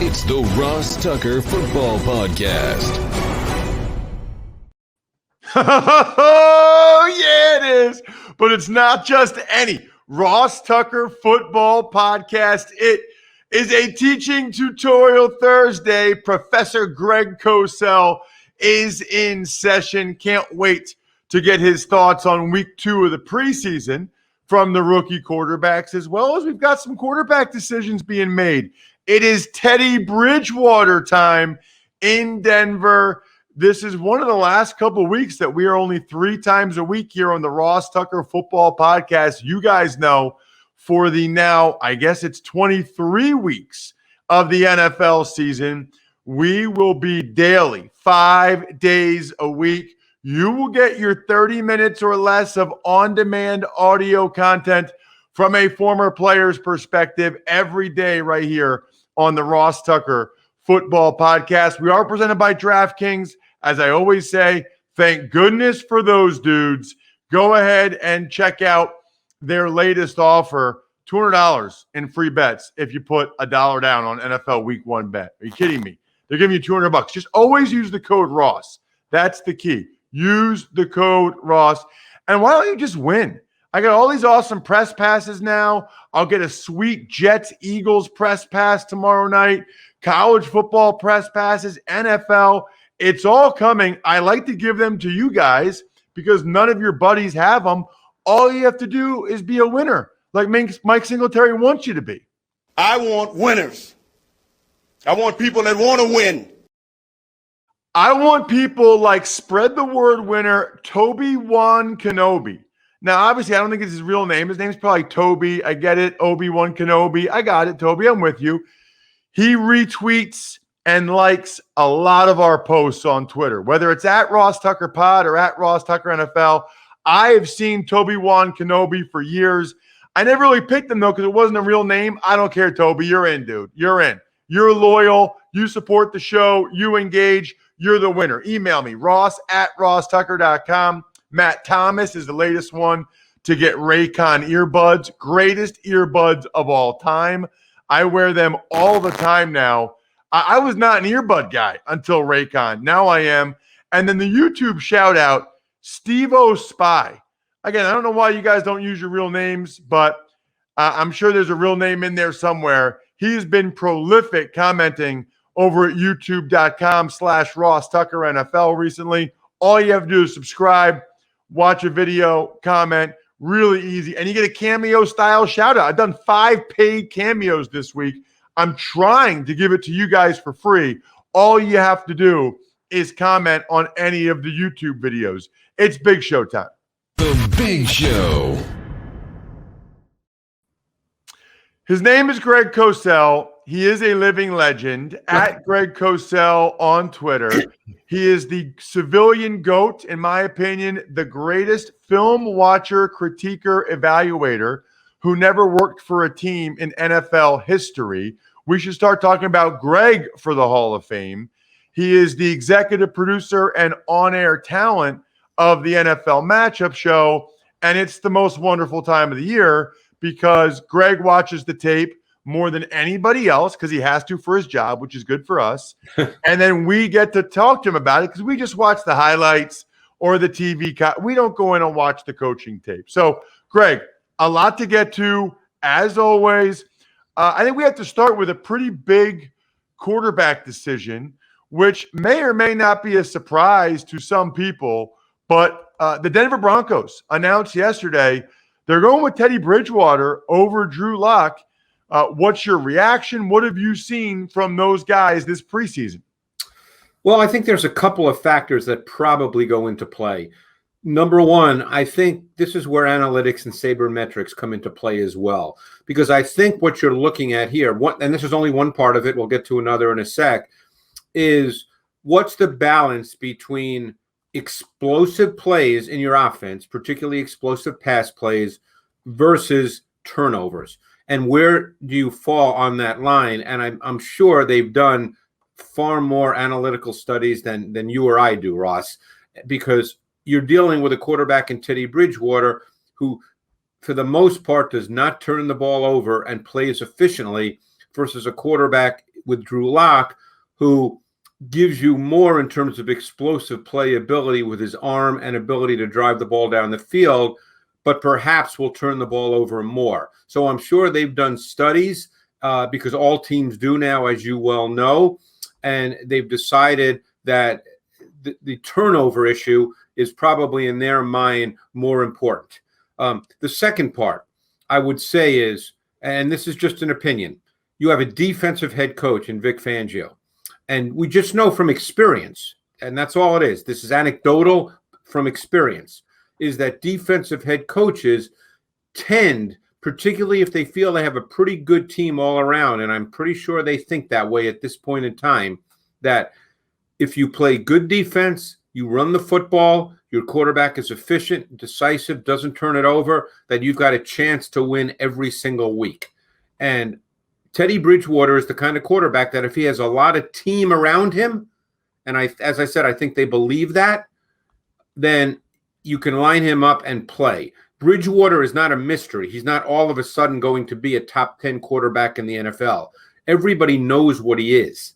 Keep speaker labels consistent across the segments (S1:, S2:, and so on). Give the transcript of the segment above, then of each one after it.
S1: It's the Ross Tucker Football Podcast.
S2: Oh, yeah, it is. But it's not just any Ross Tucker Football Podcast. It is a teaching tutorial Thursday. Professor Greg Cossell is in session. Can't wait to get his thoughts on week 2 of the preseason from the rookie quarterbacks, as well as we've got some quarterback decisions being made. It is Teddy Bridgewater time in Denver. This is one of the last couple of weeks that we are only 3 times a week here on the Ross Tucker Football Podcast. You guys know, for the now, I guess it's 23 weeks of the NFL season, we will be daily, 5 days a week. You will get your 30 minutes or less of on-demand audio content from a former player's perspective every day right here on the Ross Tucker Football Podcast. We are presented by DraftKings. As I always say, thank goodness for those dudes. Go ahead and check out their latest offer, $200 in free bets if you put $1 down on NFL Week 1 bet. Are you kidding me? They're giving you $200. Just always use the code Ross. That's the key. Use the code Ross. And why don't you just win? I got all these awesome press passes now. I'll get a sweet Jets-Eagles press pass tomorrow night, college football press passes, NFL. It's all coming. I like to give them to you guys because none of your buddies have them. All you have to do is be a winner, like Mike Singletary wants you to be.
S3: I want winners. I want people that want to win.
S2: I want people like spread the word winner, Toby Wan Kenobi. Now, obviously, I don't think it's his real name. His name's probably Toby. I get it. Obi-Wan Kenobi. I got it, Toby. I'm with you. He retweets and likes a lot of our posts on Twitter, whether it's at Ross Tucker Pod or at Ross Tucker NFL. I have seen Toby Wan Kenobi for years. I never really picked him, though, because it wasn't a real name. I don't care, Toby. You're in, dude. You're in. You're loyal. You support the show. You engage. You're the winner. Email me, ross@rosstucker.com. Matt Thomas is the latest one to get Raycon earbuds. Greatest earbuds of all time. I wear them all the time now. I was not an earbud guy until Raycon. Now I am. And then the YouTube shout out, Steve-O Spy. Again, I don't know why you guys don't use your real names, but I'm sure there's a real name in there somewhere. He's been prolific commenting over at youtube.com/Ross Tucker NFL recently. All you have to do is subscribe, watch a video, comment. Really easy. And you get a cameo-style shout-out. I've done 5 paid cameos this week. I'm trying to give it to you guys for free. All you have to do is comment on any of the YouTube videos. It's Big Show time.
S1: The Big Show.
S2: His name is Greg Cossell. He is a living legend. At Greg Cossell on Twitter. He is the civilian GOAT, in my opinion, the greatest film watcher, critiquer, evaluator who never worked for a team in NFL history. We should start talking about Greg for the Hall of Fame. He is the executive producer and on-air talent of the NFL Matchup Show, and it's the most wonderful time of the year because Greg watches the tape more than anybody else because he has to for his job, which is good for us. And then we get to talk to him about it because we just watch the highlights or the TV. We don't go in and watch the coaching tape. So, Greg, a lot to get to, as always. I think we have to start with a pretty big quarterback decision, which may or may not be a surprise to some people. But the Denver Broncos announced yesterday they're going with Teddy Bridgewater over Drew Lock. What's your reaction? What have you seen from those guys this preseason?
S4: Well, I think there's a couple of factors that probably go into play. Number one, I think this is where analytics and sabermetrics come into play as well, because I think what you're looking at here, and this is only one part of it, we'll get to another in a sec, is what's the balance between explosive plays in your offense, particularly explosive pass plays, versus turnovers. And where do you fall on that line? And I'm sure they've done far more analytical studies than you or I do, Ross, because you're dealing with a quarterback in Teddy Bridgewater who, for the most part, does not turn the ball over and plays efficiently versus a quarterback with Drew Lock, who gives you more in terms of explosive playability with his arm and ability to drive the ball down the field, but perhaps will turn the ball over more. So I'm sure they've done studies because all teams do now, as you well know, and they've decided that the turnover issue is probably in their mind more important. The second part I would say is, and this is just an opinion, you have a defensive head coach in Vic Fangio. And we just know from experience, and that's all it is. This is anecdotal from experience, is that defensive head coaches tend, particularly if they feel they have a pretty good team all around, and I'm pretty sure they think that way at this point in time, that if you play good defense, you run the football, your quarterback is efficient, decisive, doesn't turn it over, that you've got a chance to win every single week. And Teddy Bridgewater is the kind of quarterback that if he has a lot of team around him, and as I said, I think they believe that, then you can line him up and play. Bridgewater is not a mystery. He's not all of a sudden going to be a top 10 quarterback in the NFL. Everybody knows what he is.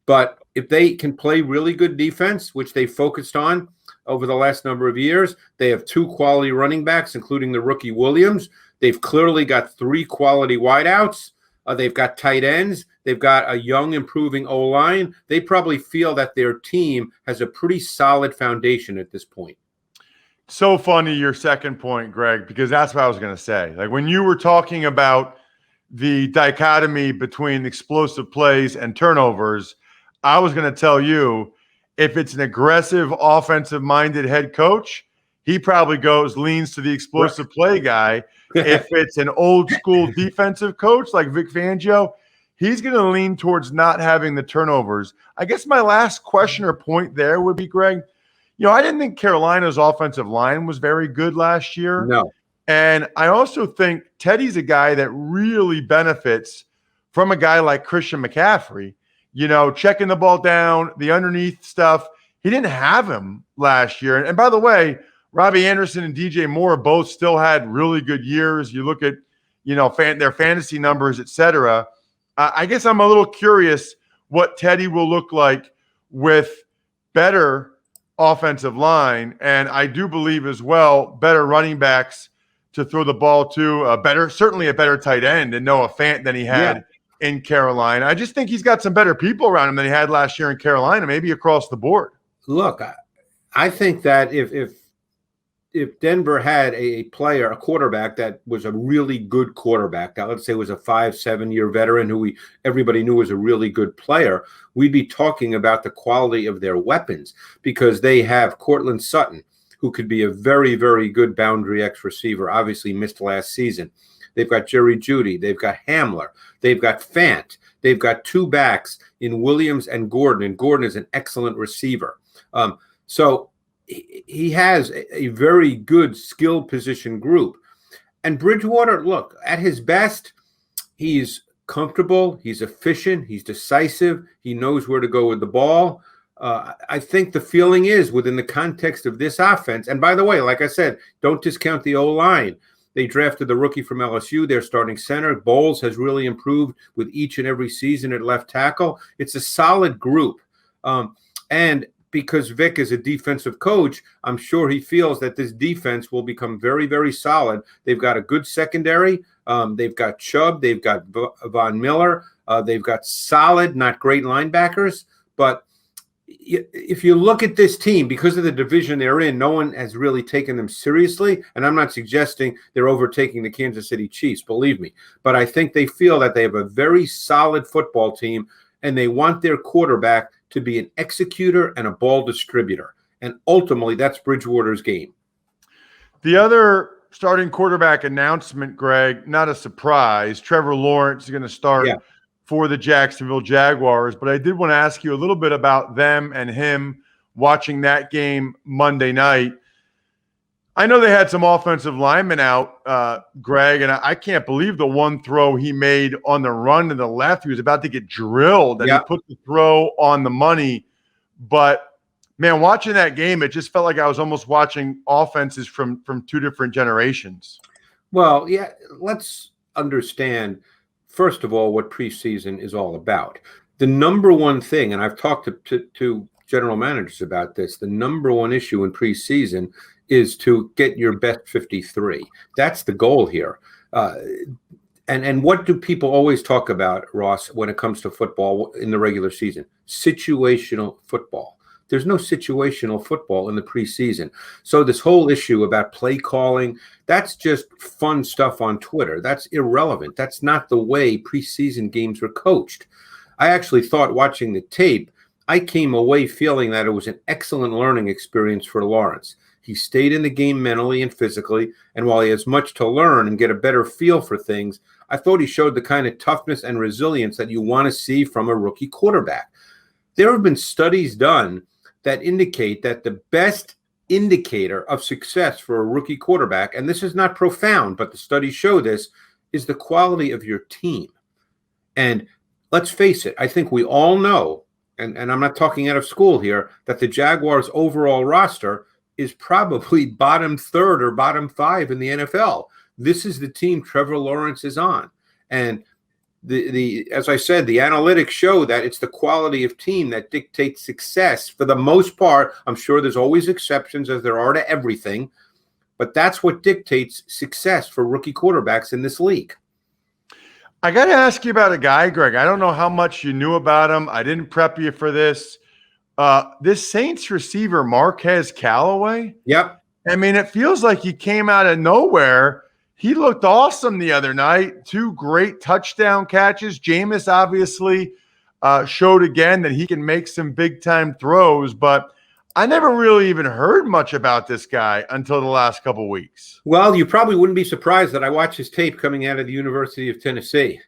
S4: But if they can play really good defense, which they focused on over the last number of years, they have 2 quality running backs, including the rookie Williams. They've clearly got 3 quality wideouts. They've got tight ends. They've got a young, improving O-line. They probably feel that their team has a pretty solid foundation at this point.
S2: So funny your second point, Greg, because that's what I was going to say. Like when you were talking about the dichotomy between explosive plays and turnovers, I was going to tell you if it's an aggressive, offensive-minded head coach, he probably leans to the explosive play guy. If it's an old-school defensive coach like Vic Fangio, he's going to lean towards not having the turnovers. I guess my last question or point there would be, Greg, I didn't think Carolina's offensive line was very good last year.
S4: No.
S2: And I also think Teddy's a guy that really benefits from a guy like Christian McCaffrey, checking the ball down, the underneath stuff. He didn't have him last year. And by the way, Robbie Anderson and DJ Moore both still had really good years. You look at, their fantasy numbers, et cetera. I guess I'm a little curious what Teddy will look like with better offensive line. And I do believe as well, better running backs to throw the ball to, certainly a better tight end and Noah Fant than he had in Carolina. I just think he's got some better people around him than he had last year in Carolina, maybe across the board.
S4: Look, I think that if Denver had a quarterback that was a really good quarterback, that let's say was a 5-7 year veteran who everybody knew was a really good player, we'd be talking about the quality of their weapons, because they have Cortland Sutton, who could be a very, very good boundary X receiver, obviously missed last season. They've got Jerry Jeudy. They've got Hamler. They've got Fant. They've got 2 backs in Williams and Gordon, and Gordon is an excellent receiver. So he has a very good skill position group. And Bridgewater, look, at his best, he's comfortable, he's efficient, he's decisive, he knows where to go with the ball. I think the feeling is within the context of this offense, and by the way, like I said, don't discount the O-line. They drafted the rookie from LSU, their starting center. Bowles has really improved with each and every season at left tackle. It's a solid group. And because Vic is a defensive coach, I'm sure he feels that this defense will become very, very solid. They've got a good secondary. They've got Chubb. They've got Von Miller. They've got solid, not great linebackers. But if you look at this team, because of the division they're in, no one has really taken them seriously. And I'm not suggesting they're overtaking the Kansas City Chiefs, believe me. But I think they feel that they have a very solid football team, and they want their quarterback to be an executor and a ball distributor. And ultimately, that's Bridgewater's game.
S2: The other starting quarterback announcement, Greg, not a surprise. Trevor Lawrence is going to start for the Jacksonville Jaguars. But I did want to ask you a little bit about them and him watching that game Monday night. I know they had some offensive linemen out, Greg, and I can't believe the one throw he made on the run to the left. He was about to get drilled, and he put the throw on the money. But, man, watching that game, it just felt like I was almost watching offenses from 2 different generations.
S4: Well, let's understand first of all, what preseason is all about. The number one thing, and I've talked to general managers about this, the number one issue in preseason is to get your best 53. That's the goal here. And what do people always talk about, Ross, when it comes to football in the regular season? Situational football. There's no situational football in the preseason. So this whole issue about play calling, that's just fun stuff on Twitter. That's irrelevant. That's not the way preseason games were coached. I actually thought watching the tape, I came away feeling that it was an excellent learning experience for Lawrence. He stayed in the game mentally and physically, and while he has much to learn and get a better feel for things, I thought he showed the kind of toughness and resilience that you want to see from a rookie quarterback. There have been studies done that indicate that the best indicator of success for a rookie quarterback, and this is not profound, but the studies show this, is the quality of your team. And let's face it, I think we all know, and I'm not talking out of school here, that the Jaguars' overall roster is probably bottom third or bottom five in the NFL. This is the team Trevor Lawrence is on. And the as I said, the analytics show that it's the quality of team that dictates success for the most part. I'm sure there's always exceptions, as there are to everything, but that's what dictates success for rookie quarterbacks in this league.
S2: I got to ask you about a guy, Greg. I don't know how much you knew about him. I didn't prep you for this. This Saints receiver, Marquez Calloway.
S4: Yep.
S2: I mean, it feels like he came out of nowhere. He looked awesome the other night. 2 great touchdown catches. Jameis obviously showed again that he can make some big-time throws, but I never really even heard much about this guy until the last couple weeks.
S4: Well, you probably wouldn't be surprised that I watched his tape coming out of the University of Tennessee.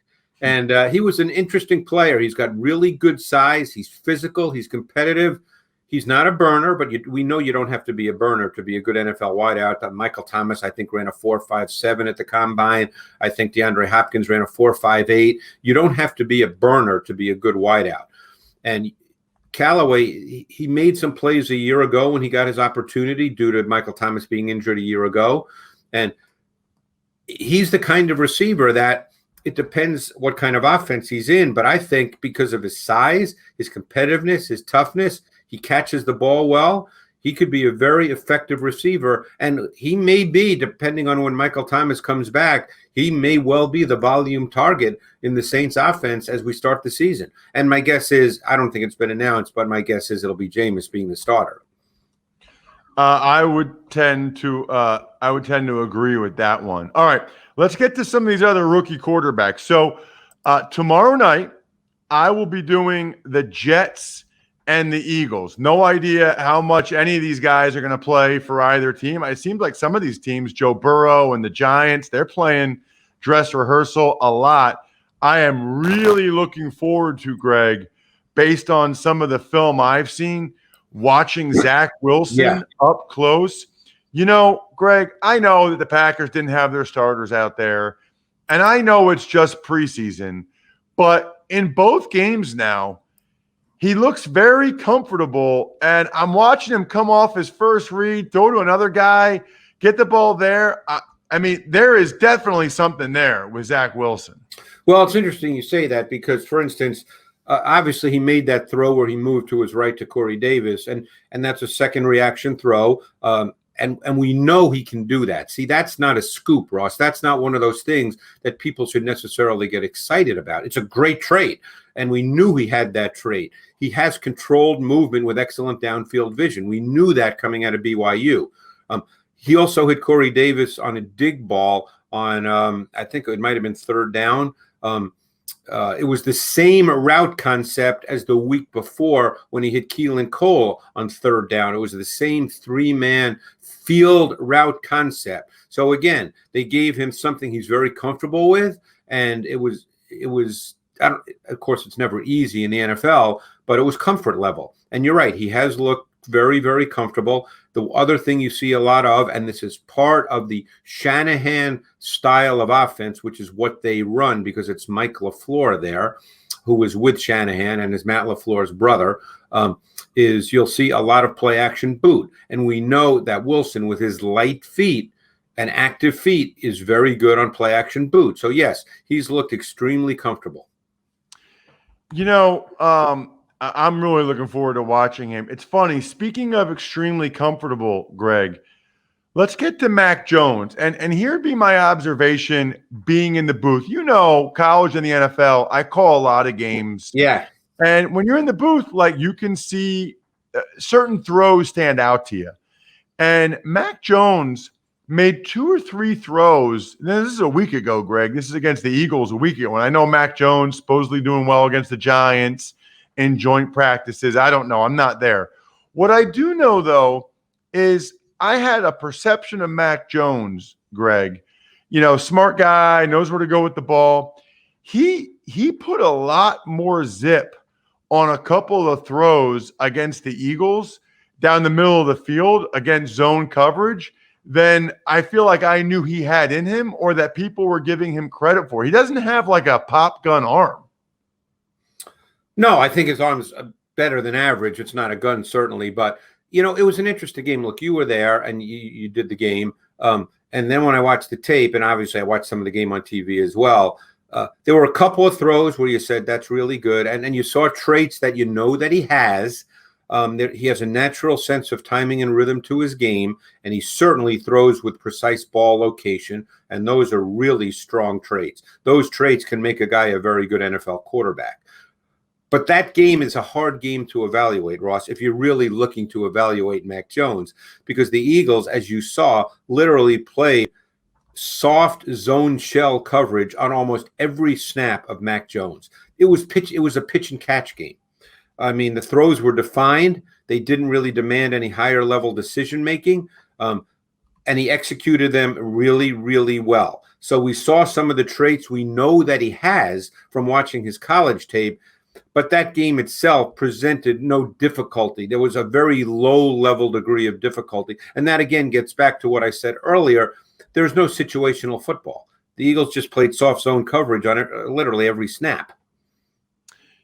S4: And he was an interesting player. He's got really good size. He's physical. He's competitive. He's not a burner, but we know you don't have to be a burner to be a good NFL wideout. Michael Thomas, I think, ran a 4.57 at the combine. I think DeAndre Hopkins ran a 4.58. You don't have to be a burner to be a good wideout. And Callaway, he made some plays a year ago when he got his opportunity due to Michael Thomas being injured a year ago. And he's the kind of receiver that it depends what kind of offense he's in. But I think because of his size, his competitiveness, his toughness, he catches the ball well. He could be a very effective receiver. And he may be, depending on when Michael Thomas comes back, he may well be the volume target in the Saints offense as we start the season. And my guess is, I don't think it's been announced, but my guess is it'll be Jameis being the starter.
S2: I would tend to agree with that one. All right, let's get to some of these other rookie quarterbacks. So tomorrow night, I will be doing the Jets and the Eagles. No idea how much any of these guys are going to play for either team. It seems like some of these teams, Joe Burrow and the Giants, they're playing dress rehearsal a lot. I am really looking forward to, Greg, based on some of the film I've seen, watching Zach Wilson up close. You know, Greg, I know that the Packers didn't have their starters out there, and I know it's just preseason, but in both games now, he looks very comfortable, and I'm watching him come off his first read, throw to another guy, get the ball there. I mean, there is definitely something there with Zach Wilson.
S4: Well, it's interesting you say that because, for instance, obviously he made that throw where he moved to his right to Corey Davis, and that's a second reaction throw. And we know he can do that. See, that's not a scoop, Ross. That's not one of those things that people should necessarily get excited about. It's a great trait, and we knew he had that trait. He has controlled movement with excellent downfield vision. We knew that coming out of BYU. He also hit Corey Davis on a dig ball on, I think it might have been third down. It was the same route concept as the week before when he hit Keelan Cole on third down. It was the same 3-man field route concept. So again, they gave him something he's very comfortable with, and it was. Of course, it's never easy in the NFL, but it was comfort level. And you're right, he has looked very, very comfortable. The other thing you see a lot of, and this is part of the Shanahan style of offense, which is what they run because it's Mike LaFleur there, who is with Shanahan and is Matt LaFleur's brother, is you'll see a lot of play action boot. And we know that Wilson, with his light feet, and active feet is very good on play action boot. So yes, he's looked extremely comfortable.
S2: I'm really looking forward to watching him. It's funny. Speaking of extremely comfortable, Greg, let's get to Mac Jones. And here'd be my observation being in the booth. College and the NFL, I call a lot of games.
S4: Yeah.
S2: And when you're in the booth, like you can see certain throws stand out to you. And Mac Jones made 2 or 3 throws. Now, this is a week ago, Greg. This is against the Eagles a week ago. And I know Mac Jones supposedly doing well against the Giants in joint practices. I don't know. I'm not there. What I do know, though, is I had a perception of Mac Jones, Greg. Smart guy, knows where to go with the ball. He put a lot more zip on a couple of throws against the Eagles down the middle of the field against zone coverage than I feel like I knew he had in him or that people were giving him credit for. He doesn't have like a pop gun arm.
S4: No, I think his arm's better than average. It's not a gun, certainly. But, it was an interesting game. Look, you were there and you did the game. And then when I watched the tape, and obviously I watched some of the game on TV as well, there were a couple of throws where you said that's really good. And then you saw traits that that he has. He has a natural sense of timing and rhythm to his game, and he certainly throws with precise ball location, and those are really strong traits. Those traits can make a guy a very good NFL quarterback. But that game is a hard game to evaluate, Ross, if you're really looking to evaluate Mac Jones, because the Eagles, as you saw, literally played soft zone shell coverage on almost every snap of Mac Jones. It was a pitch and catch game. I mean, the throws were defined. They didn't really demand any higher level decision making, and he executed them really, really well. So we saw some of the traits we know that he has from watching his college tape, but that game itself presented no difficulty. There was a very low level degree of difficulty, and that again gets back to what I said earlier. There's no situational football. The Eagles just played soft zone coverage on it literally every snap.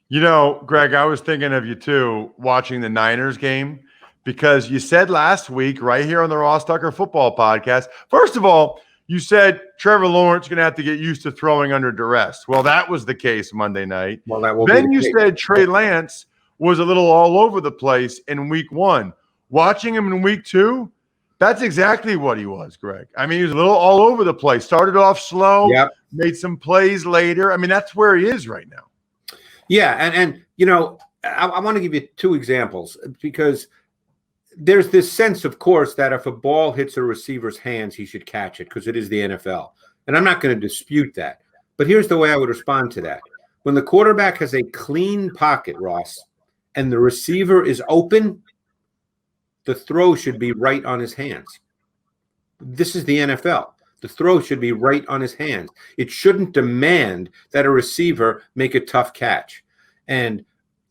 S2: Greg, I was thinking of you too watching the Niners game because you said last week right here on the Ross Tucker Football Podcast, first of all, you said Trevor Lawrence going to have to get used to throwing under duress. Well, that was the case Monday night.
S4: Well, that will
S2: then
S4: be the
S2: you
S4: case.
S2: said Trey Lance was a little all over the place in week 1. Watching him in week 2, that's exactly what he was, Greg. I mean, he was a little all over the place. Started off slow, made some plays later. I mean, that's where he is right now.
S4: Yeah, and I want to give you 2 examples because there's this sense, of course, that if a ball hits a receiver's hands, he should catch it because it is the NFL. And I'm not going to dispute that. But here's the way I would respond to that. When the quarterback has a clean pocket, Ross, and the receiver is open, the throw should be right on his hands. This is the NFL. The throw should be right on his hands. It shouldn't demand that a receiver make a tough catch. And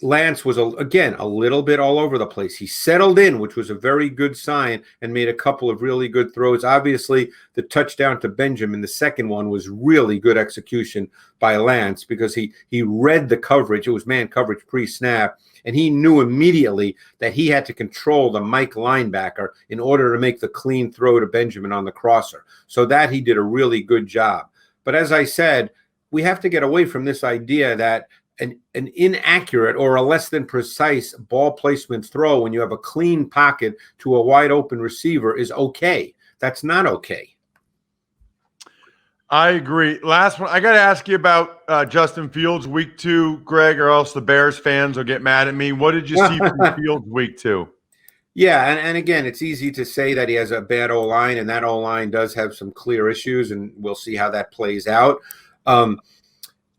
S4: Lance was, again, a little bit all over the place. He settled in, which was a very good sign, and made a couple of really good throws. Obviously, the touchdown to Benjamin, the second one, was really good execution by Lance because he read the coverage. It was man coverage pre-snap, and he knew immediately that he had to control the Mike linebacker in order to make the clean throw to Benjamin on the crosser. So that he did a really good job. But as I said, we have to get away from this idea that an inaccurate or a less than precise ball placement throw when you have a clean pocket to a wide open receiver is okay. That's not okay.
S2: I agree. Last one, I got to ask you about Justin Fields week 2, Greg, or else the Bears fans will get mad at me. What did you see from Fields week 2?
S4: Yeah, and again, it's easy to say that he has a bad O-line, and that O-line does have some clear issues, and we'll see how that plays out.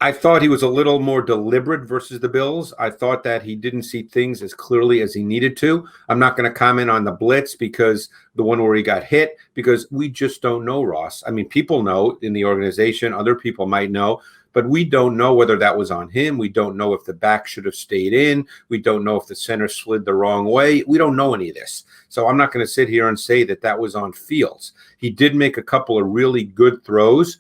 S4: I thought he was a little more deliberate versus the Bills. I thought that he didn't see things as clearly as he needed to. I'm not going to comment on the blitz because the one where he got hit, because we just don't know, Ross. I mean, people know in the organization, other people might know, but we don't know whether that was on him. We don't know if the back should have stayed in. We don't know if the center slid the wrong way. We don't know any of this. So I'm not going to sit here and say that that was on Fields. He did make a couple of really good throws.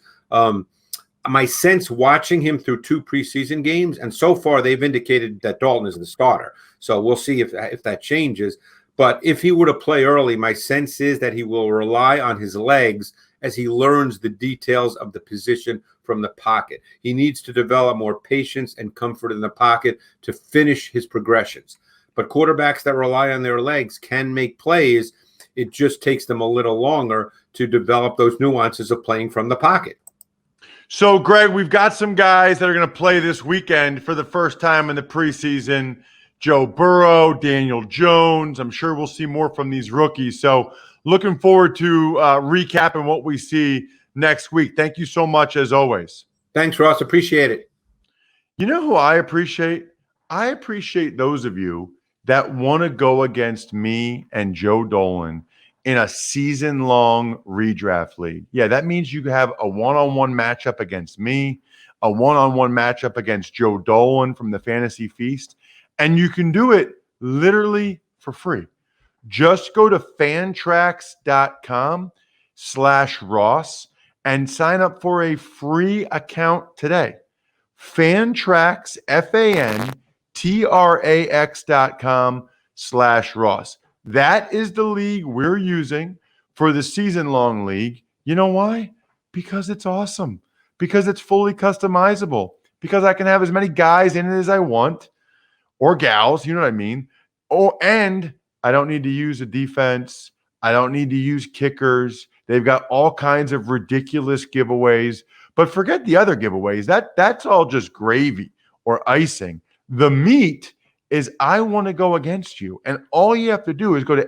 S4: My sense watching him through 2 preseason games, and so far they've indicated that Dalton is the starter. So we'll see if that changes. But if he were to play early, my sense is that he will rely on his legs as he learns the details of the position from the pocket. He needs to develop more patience and comfort in the pocket to finish his progressions. But quarterbacks that rely on their legs can make plays. It just takes them a little longer to develop those nuances of playing from the pocket.
S2: So, Greg, we've got some guys that are going to play this weekend for the first time in the preseason. Joe Burrow, Daniel Jones. I'm sure we'll see more from these rookies. So, looking forward to recapping what we see next week. Thank you so much, as always.
S4: Thanks, Ross. Appreciate it.
S2: You know who I appreciate? I appreciate those of you that want to go against me and Joe Dolan in a season-long redraft league. Yeah, that means you have a one-on-one matchup against me, a one-on-one matchup against Joe Dolan from the Fantasy Feast, and you can do it literally for free. Just go to fantrax.com/Ross and sign up for a free account today. Fantrax, fantrax.com/Ross. That is the league we're using for the season-long league. You know why? Because it's awesome. Because it's fully customizable. Because I can have as many guys in it as I want, or gals, you know what I mean? And I don't need to use a defense. I don't need to use kickers. They've got all kinds of ridiculous giveaways. But forget the other giveaways. That's all just gravy or icing. The meat is I want to go against you. And all you have to do is go to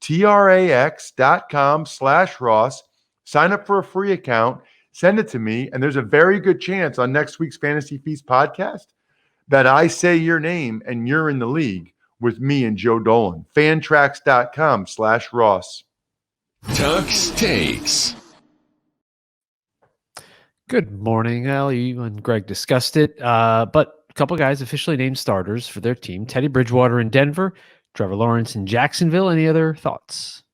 S2: fantrax.com/Ross, sign up for a free account, send it to me, and there's a very good chance on next week's Fantasy Feast podcast that I say your name and you're in the league with me and Joe Dolan. Fantrax.com/Ross.
S1: Tuck's Takes.
S5: Good morning, Al. You and Greg discussed it, but a couple guys officially named starters for their team. Teddy Bridgewater in Denver, Trevor Lawrence in Jacksonville. Any other thoughts?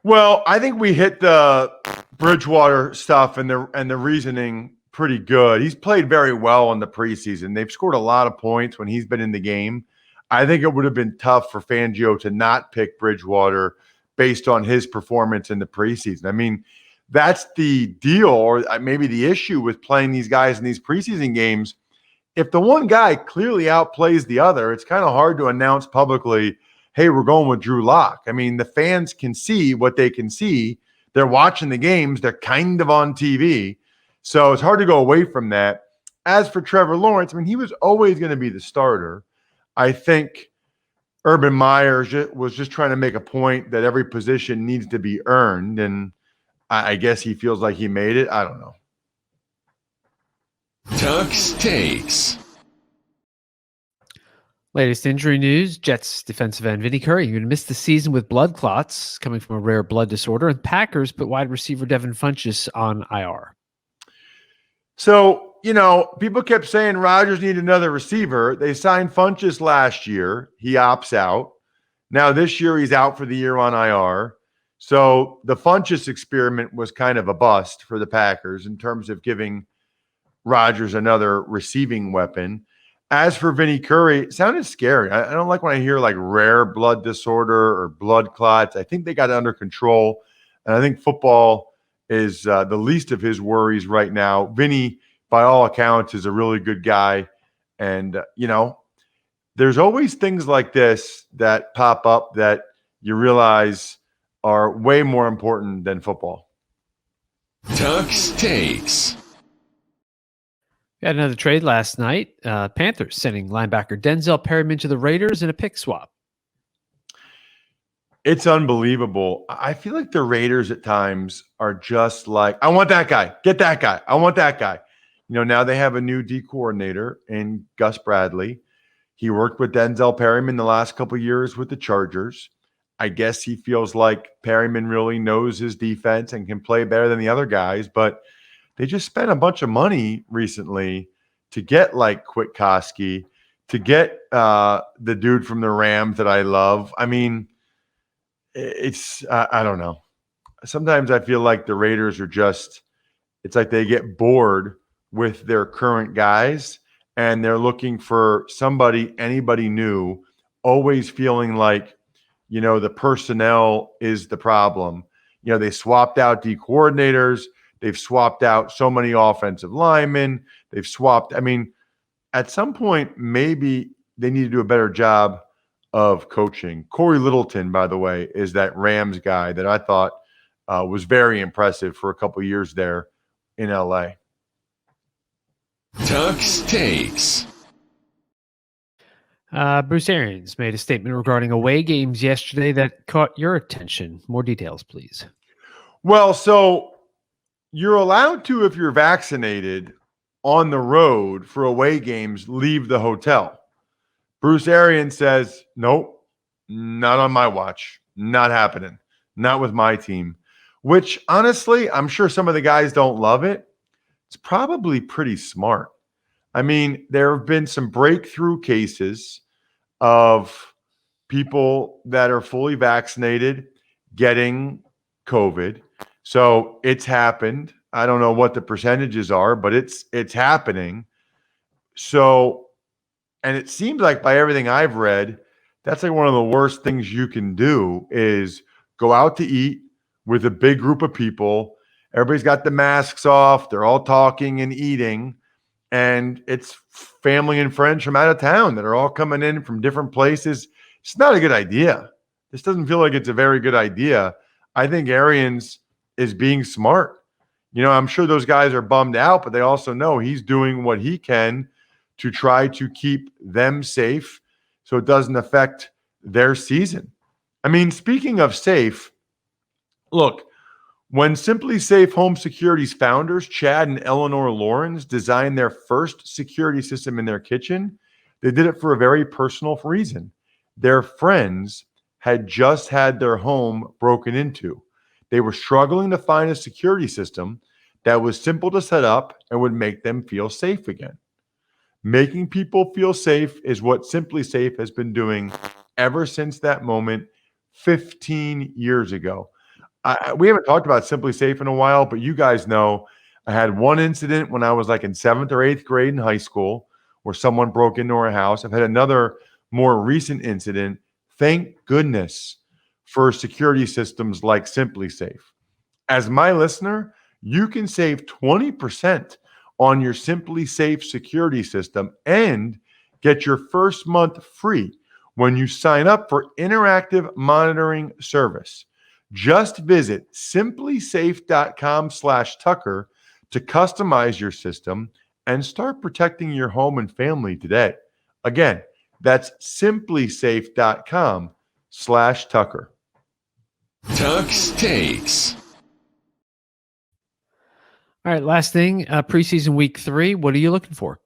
S2: Well, I think we hit the Bridgewater stuff and the reasoning pretty good. He's played very well in the preseason. They've scored a lot of points when he's been in the game. I think it would have been tough for Fangio to not pick Bridgewater based on his performance in the preseason. I mean, that's the deal, or maybe the issue with playing these guys in these preseason games. If the one guy clearly outplays the other, it's kind of hard to announce publicly, hey, we're going with Drew Lock. I mean, the fans can see what they can see. They're watching the games. They're kind of on TV. So it's hard to go away from that. As for Trevor Lawrence, I mean, he was always going to be the starter. I think Urban Meyer was just trying to make a point that every position needs to be earned, and I guess he feels like he made it. I don't know.
S1: Tuck's Takes.
S5: Latest injury news, Jets defensive end Vinny Curry going to miss the season with blood clots coming from a rare blood disorder, and Packers put wide receiver Devin Funchess on IR.
S2: So, people kept saying Rodgers need another receiver. They signed Funchess last year. He opts out. Now this year he's out for the year on IR. So the Funchess experiment was kind of a bust for the Packers in terms of giving Rodgers another receiving weapon. As for Vinny Curry, it sounded scary. I don't like when I hear like rare blood disorder or blood clots. I think they got it under control. And I think football is the least of his worries right now. Vinny, by all accounts, is a really good guy. And, there's always things like this that pop up that you realize are way more important than football.
S1: Tuck's Takes.
S5: We had another trade last night. Panthers sending linebacker Denzel Perryman to the Raiders in a pick swap.
S2: It's unbelievable. I feel like the Raiders at times are just like, I want that guy. Get that guy. I want that guy. Now they have a new D coordinator in Gus Bradley. He worked with Denzel Perryman the last couple of years with the Chargers. I guess he feels like Perryman really knows his defense and can play better than the other guys, but they just spent a bunch of money recently to get like Kwiatkowski, to get the dude from the Rams that I love. I mean, it's I don't know. Sometimes I feel like the Raiders are just, it's like they get bored with their current guys and they're looking for anybody new, always feeling like, the personnel is the problem. They swapped out D coordinators. They've swapped out so many offensive linemen. They've swapped. I mean, at some point, maybe they need to do a better job of coaching. Corey Littleton, by the way, is that Rams guy that I thought was very impressive for a couple of years there in LA.
S1: Tuck's Takes.
S5: Bruce Arians made a statement regarding away games yesterday that caught your attention. More details, please.
S2: Well, so you're allowed to, if you're vaccinated on the road for away games, leave the hotel. Bruce Arians says, nope, not on my watch. Not happening. Not with my team. Which, honestly, I'm sure some of the guys don't love it. It's probably pretty smart. I mean, there have been some breakthrough cases of people that are fully vaccinated getting COVID. So it's happened. I don't know what the percentages are, but it's happening. So, and it seems like by everything I've read, that's like one of the worst things you can do is go out to eat with a big group of people. Everybody's got the masks off. They're all talking and eating. And it's family and friends from out of town that are all coming in from different places. It's not a good idea. This doesn't feel like it's a very good idea. I think Arians is being smart. I'm sure those guys are bummed out, but they also know he's doing what he can to try to keep them safe so it doesn't affect their season. I mean, speaking of safe, look, when Simply Safe Home Security's founders, Chad and Eleanor Lawrence, designed their first security system in their kitchen, they did it for a very personal reason. Their friends had just had their home broken into. They were struggling to find a security system that was simple to set up and would make them feel safe again. Making people feel safe is what Simply Safe has been doing ever since that moment 15 years ago. We haven't talked about Simply Safe in a while, but you guys know I had one incident when I was like in 7th or 8th grade in high school where someone broke into our house. I've had another more recent incident. Thank goodness for security systems like Simply Safe. As my listener, you can save 20% on your Simply Safe security system and get your first month free when you sign up for interactive monitoring service. Just visit simplysafe.com/Tucker to customize your system and start protecting your home and family today. Again, that's simplysafe.com/Tucker.
S1: Tuck's Takes.
S5: All right, last thing, preseason week 3. What are you looking for?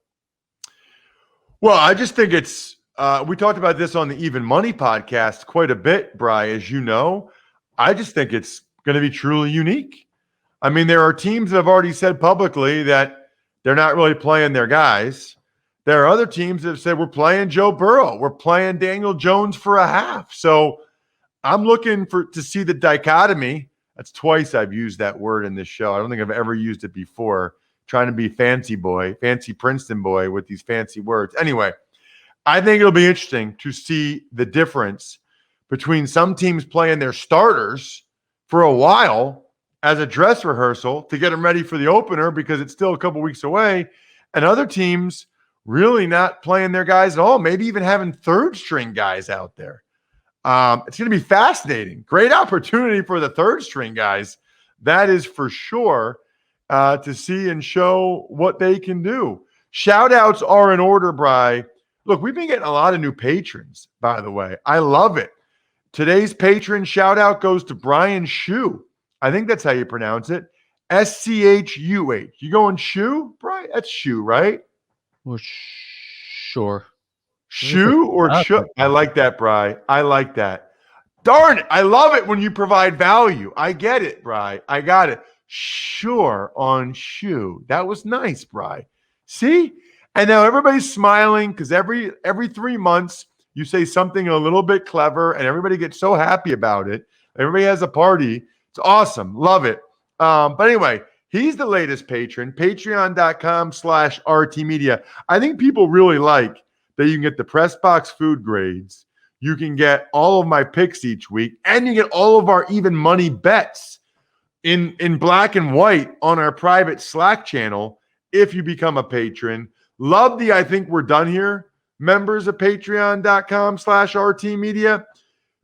S2: Well, I just think it's we talked about this on the Even Money podcast quite a bit, Bri, as you know. I just think it's going to be truly unique. I mean, there are teams that have already said publicly that they're not really playing their guys. There are other teams that have said, we're playing Joe Burrow. We're playing Daniel Jones for a half. So I'm looking to see the dichotomy. That's twice I've used that word in this show. I don't think I've ever used it before, trying to be fancy Princeton boy with these fancy words. Anyway, I think it'll be interesting to see the difference between some teams playing their starters for a while as a dress rehearsal to get them ready for the opener because it's still a couple weeks away, and other teams really not playing their guys at all, maybe even having third-string guys out there. It's going to be fascinating. Great opportunity for the third-string guys. That is for sure, to see and show what they can do. Shout-outs are in order, Bri. Look, we've been getting a lot of new patrons, by the way. I love it. Today's patron shout-out goes to Brian Shu. I think that's how you pronounce it. SCHUH. You going Shu, Bri? That's Shu, right?
S5: Well, sure.
S2: Shu or Shu? I like that, Bri. I like that. Darn it. I love it when you provide value. I get it, Bri. I got it. Sure on Shu. That was nice, Bri. See? And now everybody's smiling because every 3 months you say something a little bit clever and everybody gets so happy about it. Everybody has a party. It's awesome. Love it. But anyway, he's the latest patron, patreon.com/RTmedia. I think people really like that you can get the press box food grades. You can get all of my picks each week, and you get all of our even money bets in black and white on our private Slack channel if you become a patron. Love the I think we're done here members of patreon.com/RT Media.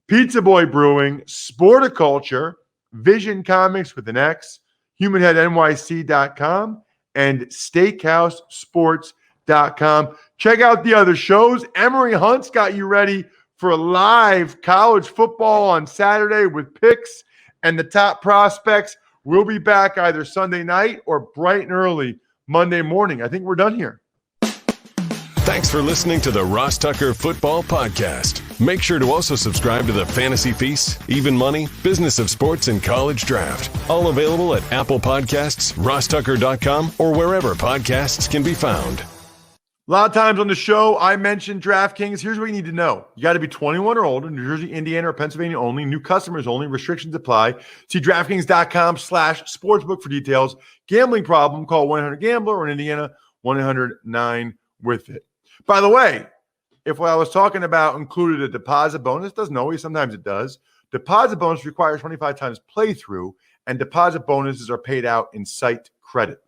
S2: Pizza Boy Brewing, Sporticulture, Vision Comics with an X, HumanHeadNYC.com, and SteakhouseSports.com. Check out the other shows. Emery Hunt's got you ready for live college football on Saturday with picks and the top prospects. We'll be back either Sunday night or bright and early Monday morning. I think we're done here.
S1: Thanks for listening to the Ross Tucker Football Podcast. Make sure to also subscribe to the Fantasy Feast, Even Money, Business of Sports, and College Draft. All available at Apple Podcasts, rosstucker.com, or wherever podcasts can be found.
S2: A lot of times on the show, I mentioned DraftKings. Here's what you need to know. You got to be 21 or older, New Jersey, Indiana, or Pennsylvania only. New customers only. Restrictions apply. See DraftKings.com/sportsbook for details. Gambling problem, call 1-800-GAMBLER, or in Indiana, 1-800-9-WITH-IT. By the way, if what I was talking about included a deposit bonus, doesn't always, sometimes it does. Deposit bonus requires 25 times playthrough, and deposit bonuses are paid out in site credit.